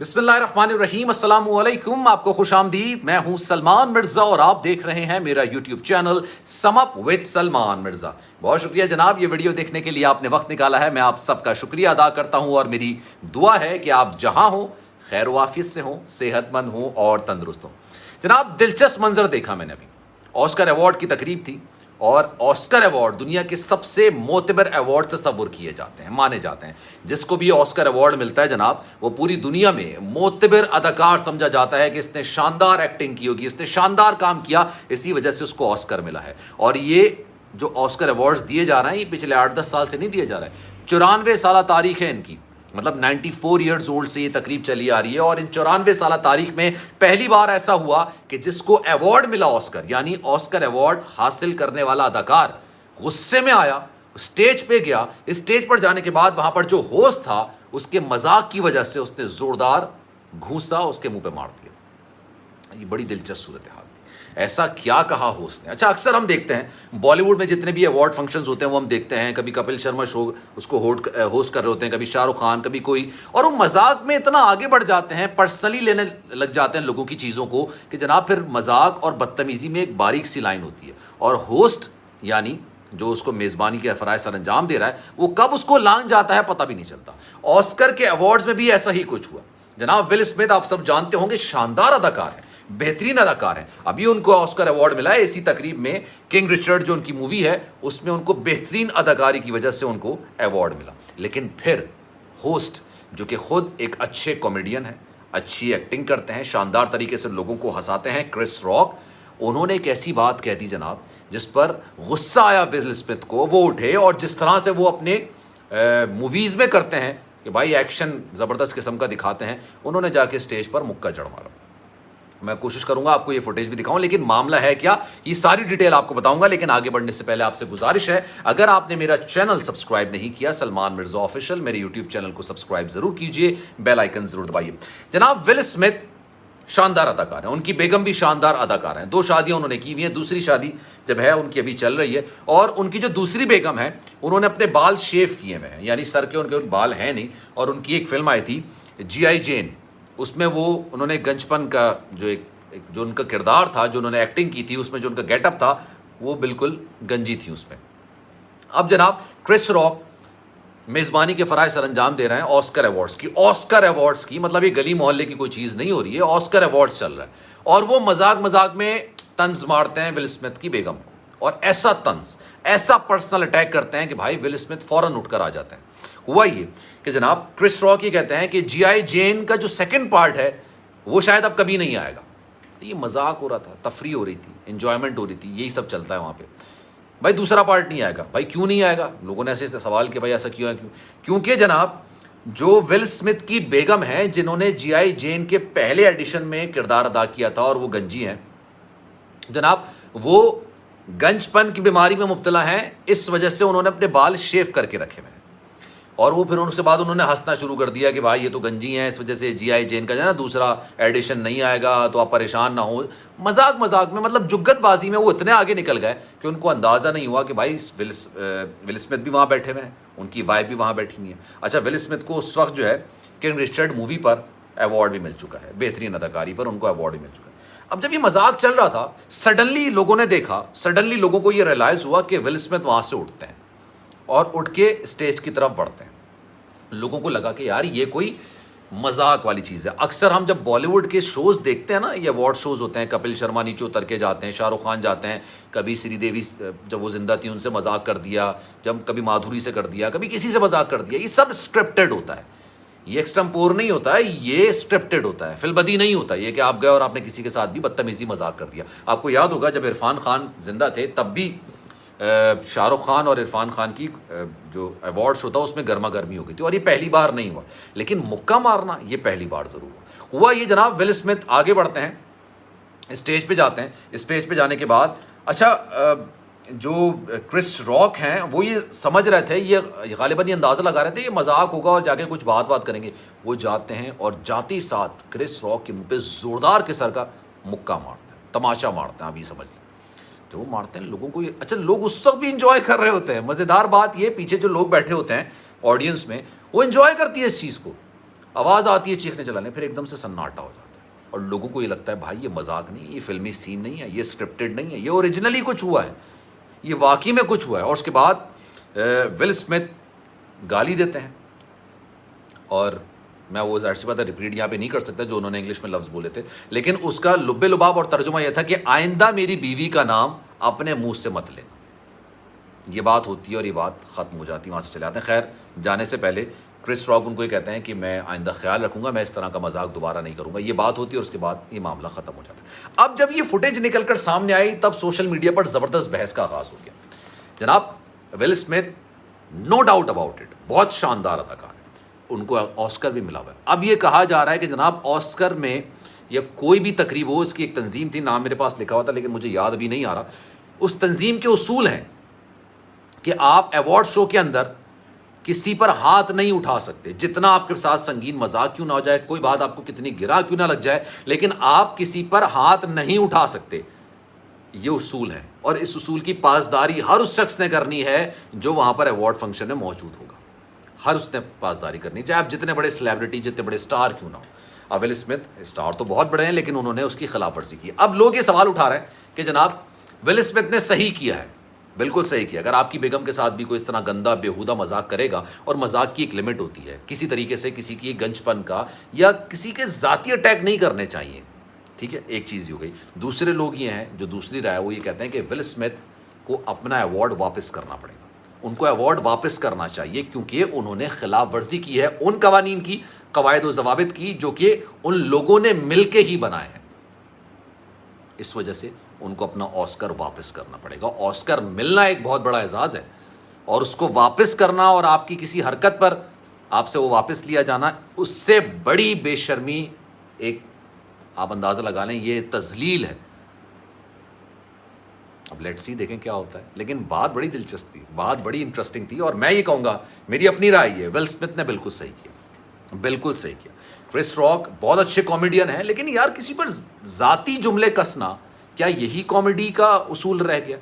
बिस्मिल्लाहिर्रहमानिर्रहीम, अस्सलाम वालेकुम। आपको खुशामदीद। मैं हूं सलमान मिर्ज़ा और आप देख रहे हैं मेरा YouTube channel sum up with Salman Mirza. बहुत शुक्रिया जनाब, ये वीडियो देखने के लिए आपने वक्त निकाला है। मैं आप सबका शुक्रिया अदा करता हूं और मेरी दुआ है कि आप जहां हो खैर वाफियत से हो, सेहतमंद हो और तंदुरुस्त हो। जनाब, दिलचस्प मंजर देखा मैंने अभी। ऑस्कर अवार्ड की तकरीब थी और ऑस्कर अवार्ड दुनिया के सबसे मोतबर अवार्ड तस्वुर किए जाते हैं, माने जाते हैं। जिसको भी ऑस्कर अवार्ड मिलता है जनाब, वो पूरी दुनिया में मोतबर अदाकार समझा जाता है कि इसने शानदार एक्टिंग की होगी, इसने शानदार काम किया, इसी वजह से उसको ऑस्कर मिला है। और ये जो ऑस्कर अवार्ड्स दिए जा रहे हैं, ये पिछले 8-10 साल से नहीं दिए जा रहे हैं। 94 साल तारीख है इनकी, मतलब 94 ईयर्स ओल्ड से ये तकरीब चली आ रही है। और इन 94 साल तारीख में पहली बार ऐसा हुआ कि जिसको अवार्ड मिला ऑस्कर, यानी ऑस्कर अवार्ड हासिल करने वाला अदाकार गुस्से में आया, स्टेज पे गया। स्टेज पर जाने के बाद वहां पर जो होस्ट था, उसके मजाक की वजह से उसने जोरदार घूंसा उसके मुंह पे मार दिया। ये बड़ी दिलचस्प सूरत हाल थी। ऐसा क्या कहा होस्ट ने? अच्छा, अक्सर हम देखते हैं बॉलीवुड में जितने भी अवार्ड फंक्शंस होते हैं वो हम देखते हैं, कभी कपिल शर्मा शो उसको होस्ट कर रहे होते हैं, कभी शाहरुख खान, कभी कोई, और वो मजाक में इतना आगे बढ़ जाते हैं, पर्सनली लेने लग जाते हैं लोगों की चीज़ों को, कि जनाब फिर मजाक और बदतमीजी में एक बारीक सी लाइन होती है और होस्ट यानी जो उसको मेज़बानी के फ़राइज़ सर अंजाम दे रहा है, वो कब उसको लांघ जाता है पता भी नहीं चलता। ऑस्कर के अवार्ड्स में भी ऐसा ही कुछ हुआ जनाब। विल स्मिथ आप सब जानते होंगे, शानदार अदाकार है, बेहतरीन अदाकार है। अभी उनको ऑस्कर अवार्ड मिला है इसी तकरीब में। किंग रिचर्ड जो उनकी मूवी है, उसमें उनको बेहतरीन अदाकारी की वजह से उनको अवार्ड मिला। लेकिन फिर होस्ट जो कि खुद एक अच्छे कॉमेडियन है, अच्छी एक्टिंग करते हैं, शानदार तरीके से लोगों को हंसाते हैं, क्रिस रॉक, उन्होंने एक ऐसी बात कह दी जनाब जिस पर गुस्सा आया विल स्मिथ को। वो उठे और जिस तरह से वो अपने मूवीज़ में करते हैं कि भाई एक्शन ज़बरदस्त किस्म का दिखाते हैं, उन्होंने जाके स्टेज पर मुक्का जड़ मारा। मैं कोशिश करूंगा आपको ये फुटेज भी दिखाऊं, लेकिन मामला है क्या, ये सारी डिटेल आपको बताऊंगा। लेकिन आगे बढ़ने से पहले आपसे गुजारिश है, अगर आपने मेरा चैनल सब्सक्राइब नहीं किया, सलमान मिर्जा ऑफिशियल, मेरे यूट्यूब चैनल को सब्सक्राइब जरूर कीजिए, बेल आइकन जरूर दबाइए। जनाब, विल स्मिथ शानदार अदाकार हैं, उनकी बेगम भी शानदार अदाकार हैं। 2 शादियां उन्होंने की हुई हैं, दूसरी शादी जब है उनकी अभी चल रही है। और उनकी जो दूसरी बेगम है, उन्होंने अपने बाल शेव किए हुए हैं, यानी सर के उनके बाल हैं नहीं। और उनकी एक फिल्म आई थी G.I. जेन, उसमें वो उन्होंने गंजपन का जो जो उनका किरदार था, जो उन्होंने एक्टिंग की थी, उसमें जो उनका गेटअप था, वो बिल्कुल गंजी थी उसमें। अब जनाब, क्रिस रॉक मेज़बानी के फ़राइज़ सर अंजाम दे रहे हैं ऑस्कर अवार्ड्स की। ऑस्कर अवार्ड्स की मतलब ये गली मोहल्ले की कोई चीज़ नहीं हो रही है, ऑस्कर अवार्ड्स चल रहा है। और वो मजाक मजाक में तंज मारते हैं विल स्मिथ की बेगम को, और ऐसा तंज, ऐसा पर्सनल अटैक करते हैं कि भाई विल स्मिथ फ़ौरन उठकर आ जाते हैं। हुआ ये कि जनाब क्रिस रॉक ये कहते हैं कि G.I. जेन का जो सेकंड पार्ट है वो शायद अब कभी नहीं आएगा। ये मजाक हो रहा था, तफरी हो रही थी, एंजॉयमेंट हो रही थी, यही सब चलता है वहाँ पे। भाई दूसरा पार्ट नहीं आएगा। भाई क्यों नहीं आएगा? लोगों ने ऐसे सवाल किया, भाई ऐसा क्यों है, क्यों? क्योंकि जनाब जो विल स्मिथ की बेगम है, जिन्होंने G.I. जेन के पहले एडिशन में किरदार अदा किया था और वो गंजी हैं जनाब, वो गंजपन की बीमारी में मुब्तला हैं। इस वजह से उन्होंने अपने बाल शेव करके रखे हुए हैं। और वो फिर उसके बाद उन्होंने हंसना शुरू कर दिया कि भाई ये तो गंजी हैं, इस वजह से G.I. जेन का जो है ना दूसरा एडिशन नहीं आएगा, तो आप परेशान ना हो। मजाक मजाक में, मतलब जुग्गतबाजी में वो इतने आगे निकल गए कि उनको अंदाज़ा नहीं हुआ कि भाई विल स्मिथ भी वहाँ बैठे हुए हैं, उनकी वाइफ भी वहाँ बैठी हुई है। अच्छा, विल स्मिथ को उस वक्त जो है किंग रिचर्ड मूवी पर अवार्ड भी मिल चुका है, बेहतरीन अदाकारी पर उनको अवार्ड भी मिल चुका है। अब जब ये मजाक चल रहा था, सडनली लोगों ने देखा, सडनली लोगों को ये रियलाइज़ हुआ कि विल स्मिथ वहाँ से उठते हैं और उठ के स्टेज की तरफ बढ़ते हैं। लोगों को लगा कि यार ये कोई मजाक वाली चीज़ है। अक्सर हम जब बॉलीवुड के शोज़ देखते हैं ना, ये अवार्ड शोज़ होते हैं, कपिल शर्मा नीचे उतर के जाते हैं, शाहरुख खान जाते हैं, कभी श्रीदेवी जब वो जिंदा थी उनसे मजाक कर दिया, जब कभी माधुरी से कर दिया, कभी किसी से मजाक कर दिया। ये सब स्क्रिप्टेड होता है, ये एक्सटेम्पोर नहीं होता है, ये स्क्रिप्टेड होता है, फिल्मबदी नहीं होता ये कि आप गए और आपने किसी के साथ भी बदतमीजी मजाक कर दिया। आपको याद होगा जब इरफान खान जिंदा थे, तब भी शाहरुख खान और इरफान खान की जो अवार्ड्स होता है उसमें गर्मा गर्मी हो गई थी, और ये पहली बार नहीं हुआ। लेकिन मुक्का मारना ये पहली बार ज़रूर हुआ। ये जनाब, विल स्मिथ आगे बढ़ते हैं, स्टेज पे जाते हैं। स्टेज पे जाने के बाद अच्छा, जो क्रिस रॉक हैं वो ये समझ रहे थे, ये गालिबन ये अंदाज़ा लगा रहे थे ये मजाक होगा और जाके कुछ बात करेंगे। वो जाते हैं और जाते ही साथ क्रिस रॉक के मुंह पे ज़ोरदार के सर का मुक्का मारते हैं, तमाशा मारते हैं। आप ये समझ लें, जो वो मारते हैं लोगों को ये, अच्छा लोग उस वक्त भी इंजॉय कर रहे होते हैं। मज़ेदार बात ये, पीछे जो लोग बैठे होते हैं ऑडियंस में, वो इंजॉय करती है इस चीज़ को। आवाज़ आती है चीखने चलाने, फिर एकदम से सन्नाटा हो जाता है और लोगों को ये लगता है भाई ये मजाक नहीं, ये फिल्मी सीन नहीं है, ये स्क्रिप्टेड नहीं है, ये ओरिजिनली कुछ हुआ है, ये वाकई में कुछ हुआ है। और उसके बाद विल स्मिथ गाली देते हैं और मैं वो ज़ाहिर सी बात है रिपीट यहाँ पे नहीं कर सकता जो उन्होंने इंग्लिश में लफ्ज़ बोले थे, लेकिन उसका लुब्बे लुबाब और तर्जुमा यह था कि आइंदा मेरी बीवी का नाम अपने मुंह से मत लेना। ये बात होती है और ये बात ख़त्म हो जाती है, वहाँ से चले आते हैं। खैर, जाने से पहले क्रिस रॉक उनको ये कहते हैं कि मैं आइंदा ख्याल रखूंगा, मैं इस तरह का मजाक दोबारा नहीं करूंगा। ये बात होती है और उसके बाद ये मामला ख़त्म हो जाता है। अब जब ये फुटेज निकलकर सामने आई तब सोशल मीडिया पर ज़बरदस्त बहस का आगाज़ हो गया। जनाब, Will Smith no doubt about it बहुत शानदार अदाकार है, उनको ऑस्कर भी मिला हुआ है। अब ये कहा जा रहा है कि जनाब ऑस्कर में या कोई भी तकरीब हो, इसकी एक तंजीम थी, नाम मेरे पास लिखा हुआ था लेकिन मुझे याद भी नहीं आ रहा। उस तंजीम के उसूल हैं कि आप अवार्ड शो के अंदर किसी पर हाथ नहीं उठा सकते, जितना आपके साथ संगीन मजाक क्यों ना हो जाए, कोई बात आपको कितनी गिरा क्यों ना लग जाए, लेकिन आप किसी पर हाथ नहीं उठा सकते। ये उसूल है और इस उसूल की पासदारी हर उस शख्स ने करनी है जो वहां पर अवार्ड फंक्शन में मौजूद होगा। हर उसने पासदारी करनी, चाहे आप जितने बड़े सेलिब्रिटी, जितने बड़े स्टार क्यों ना हो। अब विल स्मिथ स्टार तो बहुत बड़े हैं लेकिन उन्होंने उसकी खिलाफ वर्जी की। अब लोग ये सवाल उठा रहे हैं कि जनाब विल स्मिथ ने सही किया है, बिल्कुल सही किया। अगर आपकी बेगम के साथ भी कोई इस तरह गंदा बेहुदा मजाक करेगा, और मजाक की एक लिमिट होती है, किसी तरीके से किसी की गंजपन का या किसी के जाती अटैक नहीं करने चाहिए, ठीक है, एक चीज़ हो गई। दूसरे लोग ये हैं जो दूसरी राय वो ये कहते हैं कि विल स्मिथ को अपना अवार्ड वापस करना पड़ेगा, उनको अवार्ड वापस करना चाहिए क्योंकि उन्होंने खिलाफ वर्जी की है उन कवानीन की, कवायद व जवाबित की जो कि उन लोगों ने मिलके ही बनाए हैं। इस वजह से उनको अपना ऑस्कर वापस करना पड़ेगा। ऑस्कर मिलना एक बहुत बड़ा एजाज़ है और उसको वापस करना और आपकी किसी हरकत पर आपसे वो वापस लिया जाना, उससे बड़ी बेशर्मी एक, आप अंदाज़ा लगा लें, ये तजलील है। अब लेट्स सी, देखें क्या होता है। लेकिन बात बड़ी दिलचस्प थी, बात बड़ी इंटरेस्टिंग थी और मैं ये कहूँगा, मेरी अपनी राय है, विल स्मिथ ने बिल्कुल सही किया, बिल्कुल सही किया। क्रिस रॉक बहुत अच्छे कॉमेडियन हैं लेकिन यार किसी पर ज़ाती जुमले कसना, क्या यही कॉमेडी का उसूल रह गया?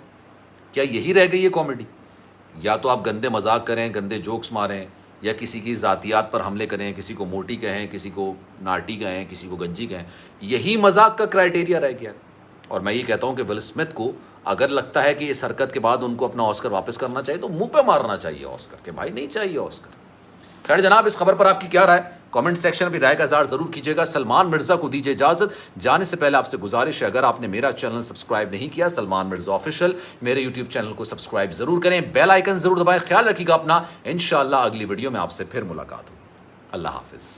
क्या यही रह गई है कॉमेडी? या तो आप गंदे मजाक करें, गंदे जोक्स मारें, या किसी की ज़ातियात पर हमले करें, किसी को मोटी कहें, किसी को नाटी कहें, किसी को गंजी कहें, यही मजाक का क्राइटेरिया रह गया। और मैं ये कहता हूँ कि विल स्मिथ को अगर लगता है कि इस हरकत के बाद उनको अपना ऑस्कर वापस करना चाहिए तो मुंह पे मारना चाहिए ऑस्कर के, भाई नहीं चाहिए ऑस्कर। खैर जनाब, इस खबर पर आपकी क्या राय? कमेंट सेक्शन में राय का इज़हार जरूर कीजिएगा। सलमान मिर्जा को दीजिए इजाजत। जाने से पहले आपसे गुजारिश है, अगर आपने मेरा चैनल सब्सक्राइब नहीं किया, सलमान मिर्जा ऑफिशियल, मेरे यूट्यूब चैनल को सब्सक्राइब जरूर करें, बेल आइकन जरूर दबाएं। ख्याल रखिएगा अपना, इंशाअल्लाह अगली वीडियो में आपसे फिर मुलाकात होगी। अल्लाह हाफिज।